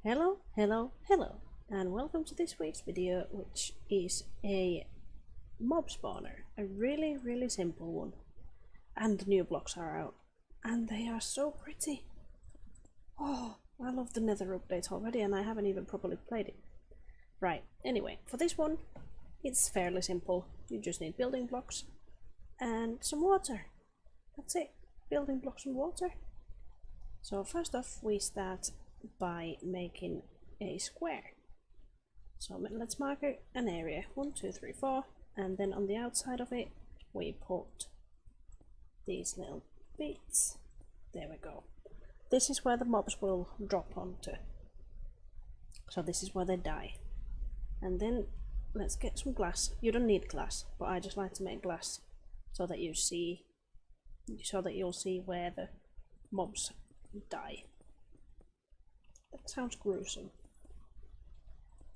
Hello, and welcome to this week's video, which is a mob spawner, a really simple one. And the new blocks are out, and they are so pretty. Oh, I love the Nether update already, and I haven't even properly played it. Right, anyway, for this one, it's fairly simple. You just need building blocks and some water. That's it, building blocks and water. So first off, we start by making a square. So let's mark an area 1, 2, 3, 4, and then on the outside of it we put these little bits. There we go. This is where the mobs will drop onto. So this is where they die. And then let's get some glass. You don't need glass, but I just like to make glass so that you'll see where the mobs die. That sounds gruesome.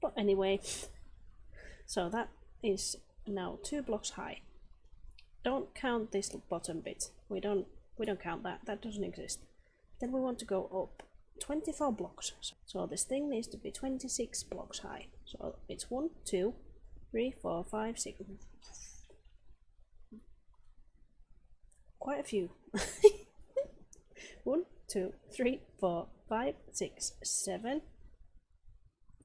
But anyway, so that is now 2 blocks high. Don't count this bottom bit. We don't count that. That doesn't exist. Then we want to go up 24 blocks. So this thing needs to be 26 blocks high. So it's 1, 2, 3, 4, 5, 6. Quite a few. 1, 2, 3, 4, 5, 6, 7,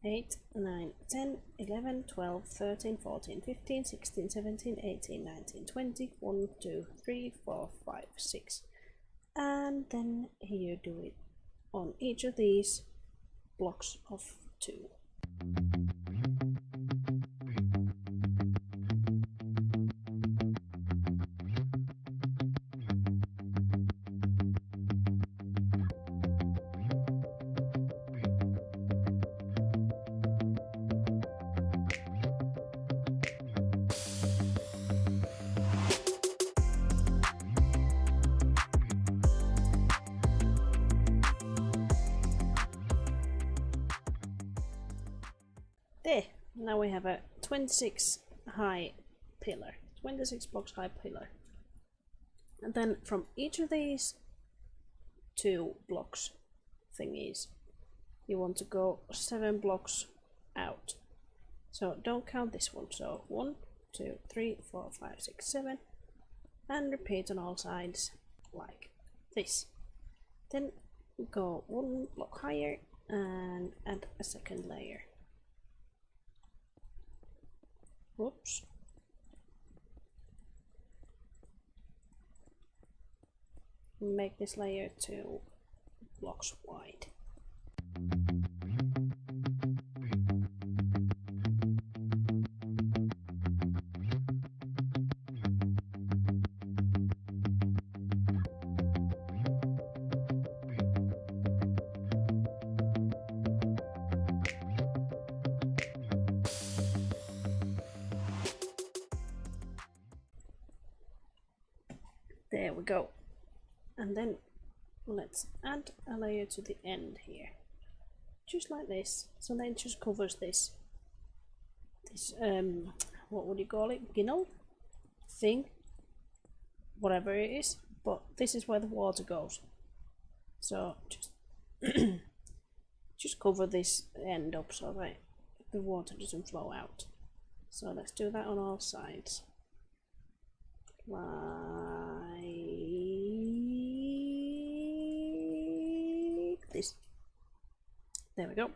8, 9, 10, 11, 12, 13, 14, 15, 16, 17, 18, 19, 20, 1, 2, 3, 4, 5, 6. And then you do it on each of these blocks of 2. There, now we have a 26 high pillar, 26 blocks high pillar. And then from each of these 2 blocks thingies, you want to go 7 blocks out. So don't count this one. So 1, 2, 3, 4, 5, 6, 7, and repeat on all sides like this. Then go 1 block higher and add a second layer. Whoops. Make this layer 2 blocks wide. There we go. And then let's add a layer to the end here, just like this. So then it just covers this what would you call it, ginnel thing, whatever it is, but this is where the water goes. So just just cover this end up so that the water doesn't flow out. So let's do that on all sides. Like this. There we go.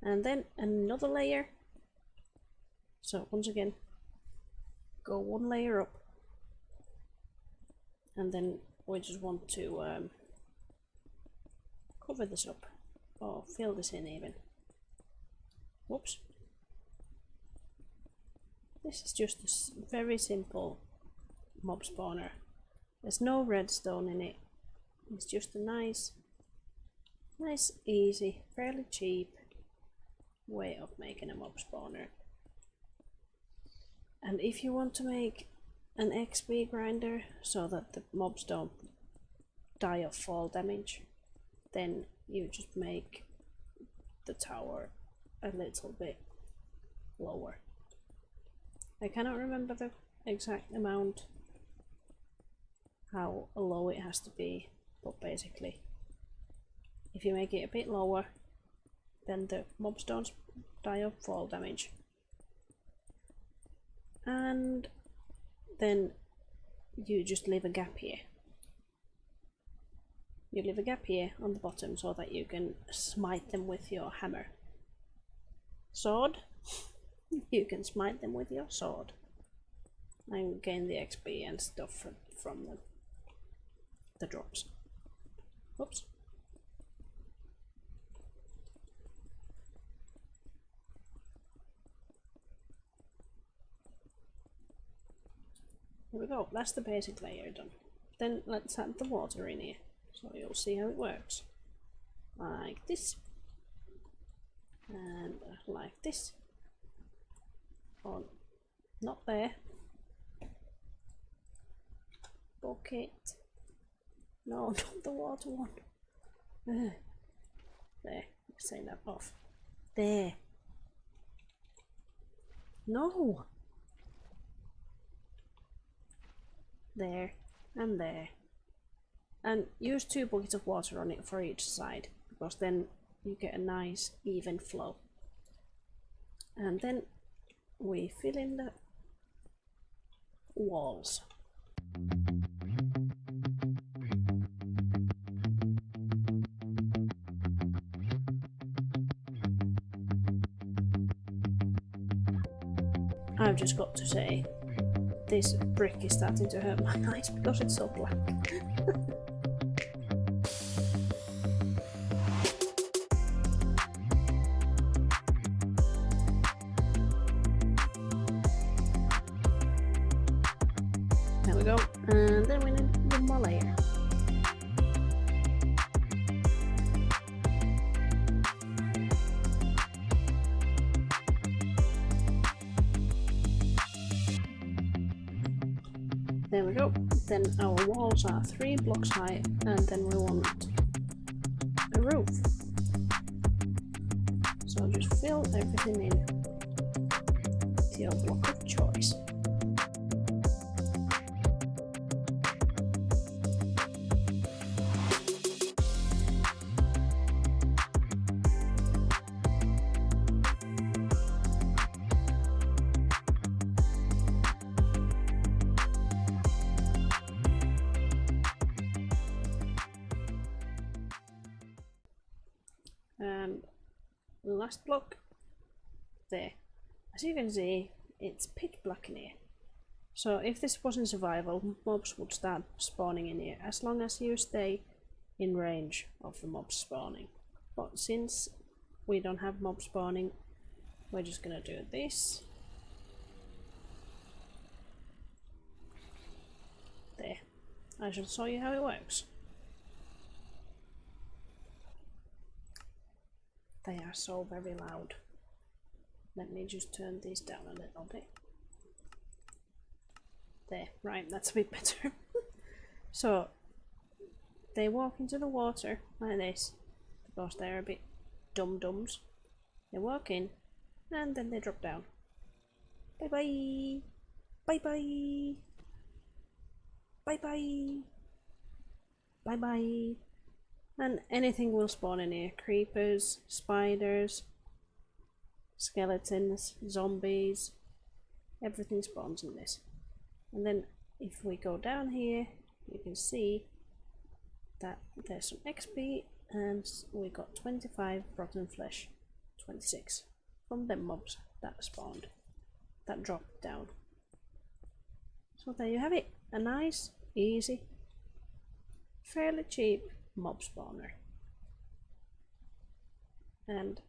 And then another layer. So once again, go 1 layer up, and then we just want to cover this up, or fill this in even. Whoops. This is just a very simple mob spawner. There's no redstone in it. It's just a nice, easy, fairly cheap way of making a mob spawner. And if you want to make an XP grinder so that the mobs don't die of fall damage, then you just make the tower a little bit lower. I cannot remember the exact amount, how low it has to be, but basically if you make it a bit lower, then the mobs don't die of fall damage. And then you just leave a gap here. You leave a gap here on the bottom so that you can smite them with your hammer. Sword, you can smite them with your sword and gain the XP and stuff from them. The drops. Oops. There we go, that's the basic layer done. Then let's add the water in here, so you'll see how it works. Like this. And like this. Oh, not there. Bucket. No, not the water one. There, let's take that off. There. No. There and there. And use 2 buckets of water on it for each side, because then you get a nice even flow. And then we fill in the walls. I've just got to say, this brick is starting to hurt my eyes because it's so black. There we go, and then we need one more layer. There we go, then our walls are 3 blocks high, and then we want a roof. So just fill everything in with your block of choice. And the last block there. As you can see, it's pitch black in here. So if this wasn't survival, mobs would start spawning in here as long as you stay in range of the mobs spawning. But since we don't have mob spawning, we're just gonna do this. There. I shall show you how it works. They are so very loud. Let me just turn these down a little bit. There, right, that's a bit better. So, they walk into the water like this, because they're a bit dum-dums. They walk in, and then they drop down. Bye-bye! Bye-bye! Bye-bye! Bye-bye! And anything will spawn in here. Creepers, spiders, skeletons, zombies. Everything spawns in this. And then if we go down here, you can see that there's some XP and we got 25 rotten flesh, 26 from them mobs that spawned, that dropped down. So there you have it, a nice, easy, fairly cheap mob spawner. And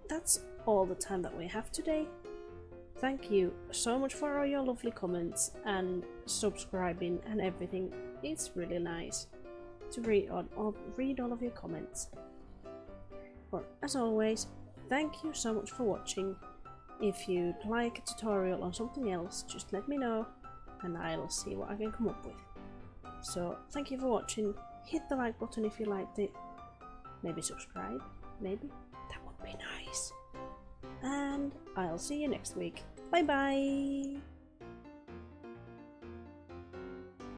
that's all the time that we have today. Thank you so much for all your lovely comments and subscribing and everything. It's really nice to read all of your comments. But as always, thank you so much for watching. If you'd like a tutorial on something else, just let me know and I'll see what I can come up with. So thank you for watching. Hit the like button if you liked it. Maybe subscribe, maybe. That would be nice. And I'll see you next week. Bye bye!